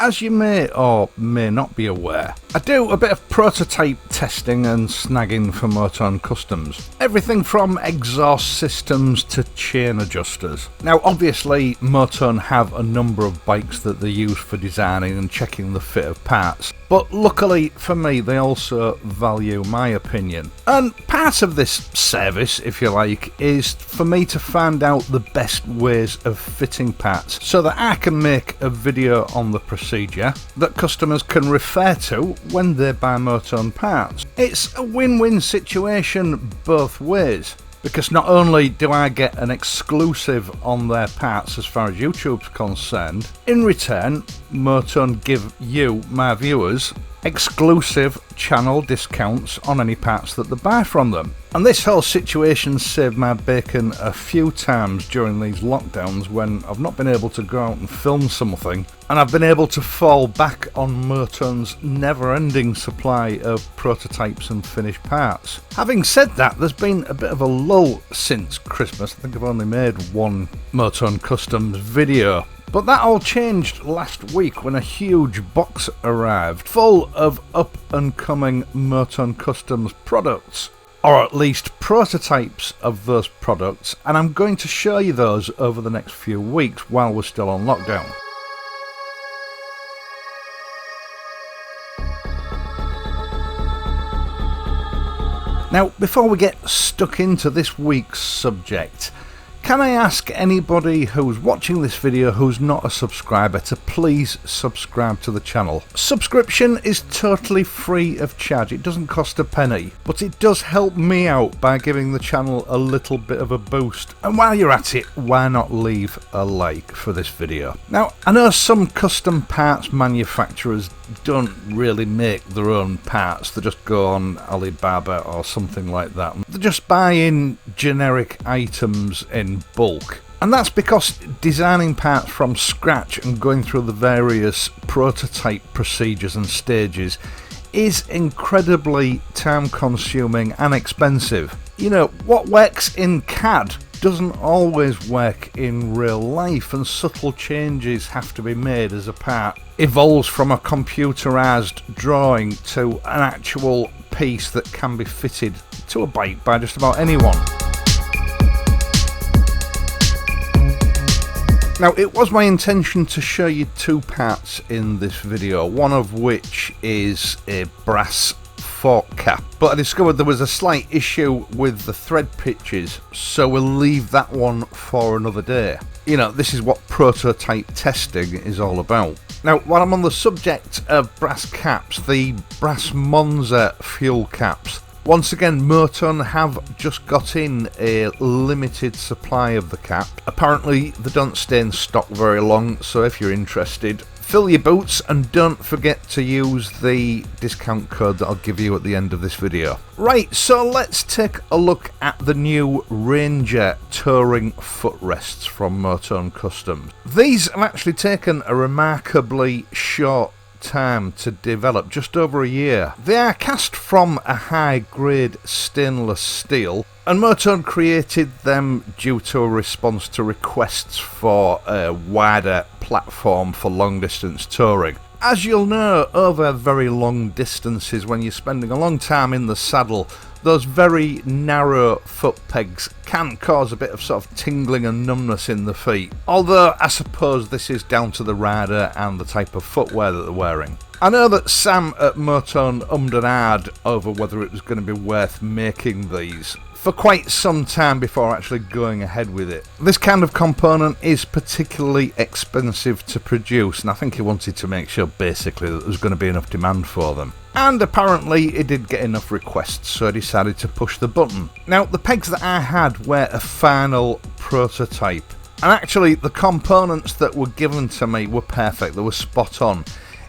As you may or may not be aware, I do a bit of prototype testing and snagging for MOTONE Customs. Everything from exhaust systems to chain adjusters. Now obviously MOTONE have a number of bikes that they use for designing and checking the fit of parts, but luckily for me they also value my opinion. And part of this service, if you like, is for me to find out the best ways of fitting parts so that I can make a video on the procedure that customers can refer to when they buy MOTONE parts. It's a win-win situation both ways, because not only do I get an exclusive on their parts as far as YouTube's concerned, in return MOTONE give you, my viewers, exclusive channel discounts on any parts that they buy from them. And this whole situation saved my bacon a few times during these lockdowns when I've not been able to go out and film something, and I've been able to fall back on MOTONE's never-ending supply of prototypes and finished parts. Having said that, there's been a bit of a lull since Christmas. I think I've only made one MOTONE Customs video. But that all changed last week when a huge box arrived full of up-and-coming MOTONE Customs products, or at least prototypes of those products, and I'm going to show you those over the next few weeks while we're still on lockdown. Now, before we get stuck into this week's subject, can I ask anybody who's watching this video who's not a subscriber to please subscribe to the channel? Subscription is totally free of charge, it doesn't cost a penny, but it does help me out by giving the channel a little bit of a boost. And while you're at it, why not leave a like for this video? Now, I know some custom parts manufacturers don't really make their own parts, they just go on Alibaba or something like that. They just buy in generic items in bulk. And that's because designing parts from scratch and going through the various prototype procedures and stages is incredibly time consuming and expensive. You know, what works in CAD doesn't always work in real life, and subtle changes have to be made as a part evolves from a computerized drawing to an actual piece that can be fitted to a bike by just about anyone. Now, it was my intention to show you two parts in this video, one of which is a brass fork cap, but I discovered there was a slight issue with the thread pitches, so we'll leave that one for another day. You know, this is what prototype testing is all about. Now, while I'm on the subject of brass caps, the brass Monza fuel caps, once again MOTONE have just got in a limited supply of the cap. Apparently they don't stay in stock very long, so if you're interested, fill your boots and don't forget to use the discount code that I'll give you at the end of this video. Right, so let's take a look at the new Ranger touring footrests from MOTONE Customs. These have actually taken a remarkably short time to develop, just over a year. They are cast from a high-grade stainless steel, and MOTONE created them due to a response to requests for a wider platform for long-distance touring. As you'll know, over very long distances, when you're spending a long time in the saddle, those very narrow foot pegs can cause a bit of sort of tingling and numbness in the feet, although I suppose this is down to the rider and the type of footwear that they're wearing. I know that Sam at MOTONE ummed and ahed over whether it was going to be worth making these for quite some time before actually going ahead with it. This kind of component is particularly expensive to produce, and I think he wanted to make sure basically that there was going to be enough demand for them. And apparently it did get enough requests, so I decided to push the button. Now, the pegs that I had were a final prototype, and actually the components that were given to me were perfect, they were spot on.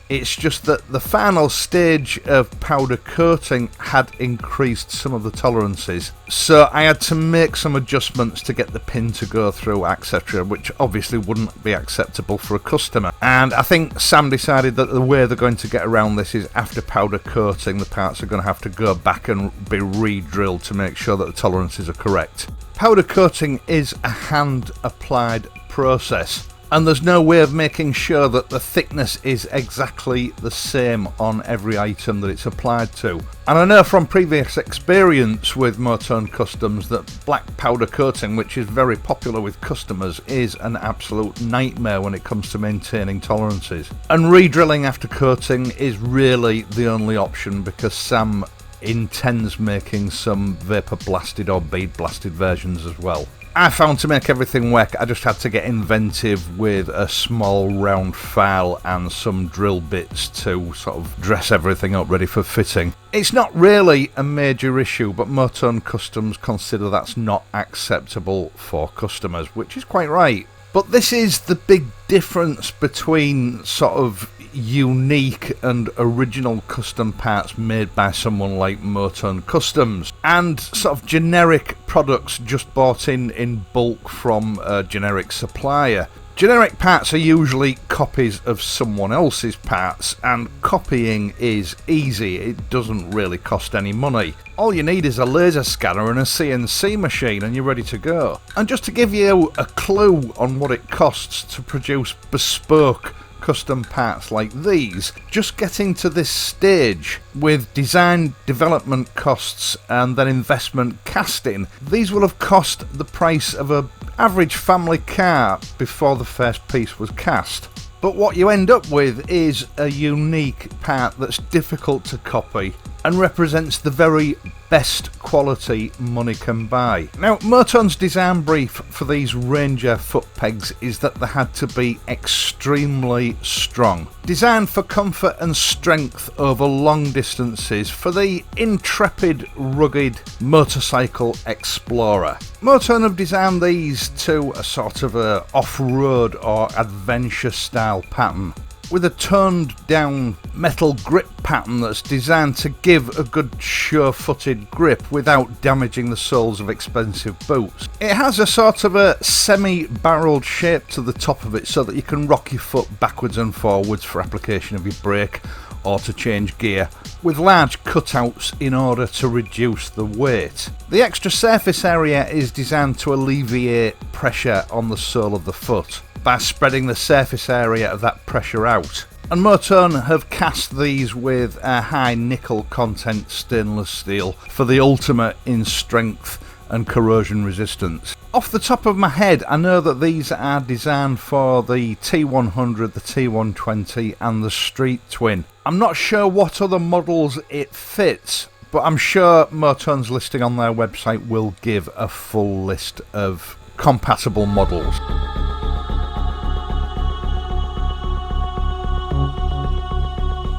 It's just that the final stage of powder coating had increased some of the tolerances, so I had to make some adjustments to get the pin to go through, etc., which obviously wouldn't be acceptable for a customer. And I think Sam decided that the way they're going to get around this is after powder coating, the parts are going to have to go back and be re-drilled to make sure that the tolerances are correct. Powder coating is a hand-applied process, and there's no way of making sure that the thickness is exactly the same on every item that it's applied to. And I know from previous experience with MOTONE Customs that black powder coating, which is very popular with customers, is an absolute nightmare when it comes to maintaining tolerances. And re-drilling after coating is really the only option, because Sam intends making some vapor blasted or bead blasted versions as well. I found to make everything work, I just had to get inventive with a small round file and some drill bits to sort of dress everything up ready for fitting. It's not really a major issue, but MOTONE Customs consider that's not acceptable for customers, which is quite right. But this is the big difference between sort of unique and original custom parts made by someone like MOTONE Customs and sort of generic products just bought in bulk from a generic supplier. Generic parts are usually copies of someone else's parts, and copying is easy. It doesn't really cost any money. All you need is a laser scanner and a CNC machine and you're ready to go. And just to give you a clue on what it costs to produce bespoke custom parts like these, just getting to this stage with design, development costs and then investment casting, these will have cost the price of an average family car before the first piece was cast. But what you end up with is a unique part that's difficult to copy and represents the very best quality money can buy. Now, MOTONE's design brief for these Ranger foot pegs is that they had to be extremely strong. Designed for comfort and strength over long distances for the intrepid, rugged motorcycle explorer. MOTONE have designed these to a sort of a off-road or adventure style pattern, with a toned down metal grip pattern that's designed to give a good sure-footed grip without damaging the soles of expensive boots. It has a sort of a semi-barreled shape to the top of it so that you can rock your foot backwards and forwards for application of your brake or to change gear, with large cutouts in order to reduce the weight. The extra surface area is designed to alleviate pressure on the sole of the foot by spreading the surface area of that pressure out. And MOTONE have cast these with a high nickel content stainless steel for the ultimate in strength and corrosion resistance. Off the top of my head, I know that these are designed for the T100, the T120 and the Street Twin. I'm not sure what other models it fits, but I'm sure MOTONE's listing on their website will give a full list of compatible models.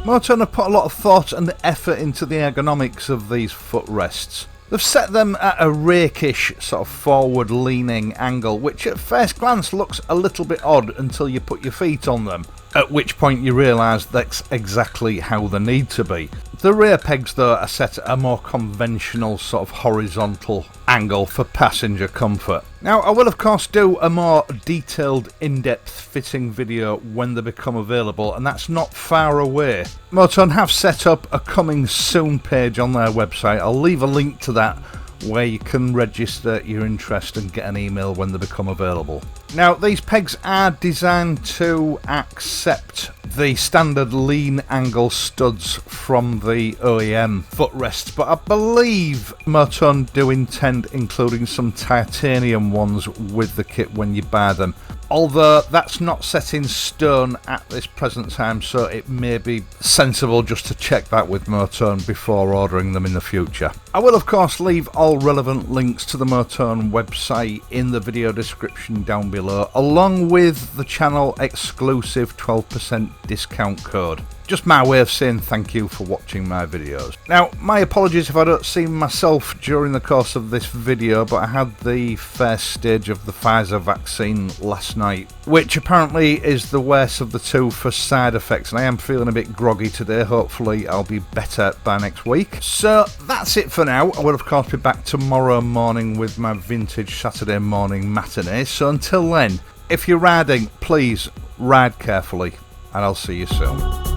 MOTONE have put a lot of thought and effort into the ergonomics of these footrests. They've set them at a rakish, sort of forward-leaning angle, which at first glance looks a little bit odd until you put your feet on them, at which point you realise that's exactly how they need to be. The rear pegs, though, are set at a more conventional sort of horizontal angle for passenger comfort. Now, I will of course do a more detailed, in-depth fitting video when they become available, and that's not far away. MOTONE have set up a coming soon page on their website. I'll leave a link to that where you can register your interest and get an email when they become available. Now, these pegs are designed to accept the standard lean angle studs from the OEM footrests, but I believe MOTONE do intend including some titanium ones with the kit when you buy them. Although that's not set in stone at this present time, so it may be sensible just to check that with MOTONE before ordering them in the future. I will of course leave all relevant links to the MOTONE website in the video description down below, along with the channel exclusive 12% discount code. Just my way of saying thank you for watching my videos. Now, my apologies if I don't see myself during the course of this video, but I had the first stage of the Pfizer vaccine last night, which apparently is the worst of the two for side effects, and I am feeling a bit groggy today. Hopefully I'll be better by next week. So that's it for now. I will of course be back tomorrow morning with my vintage Saturday morning matinee, so until then, if you're riding, please ride carefully, and I'll see you soon.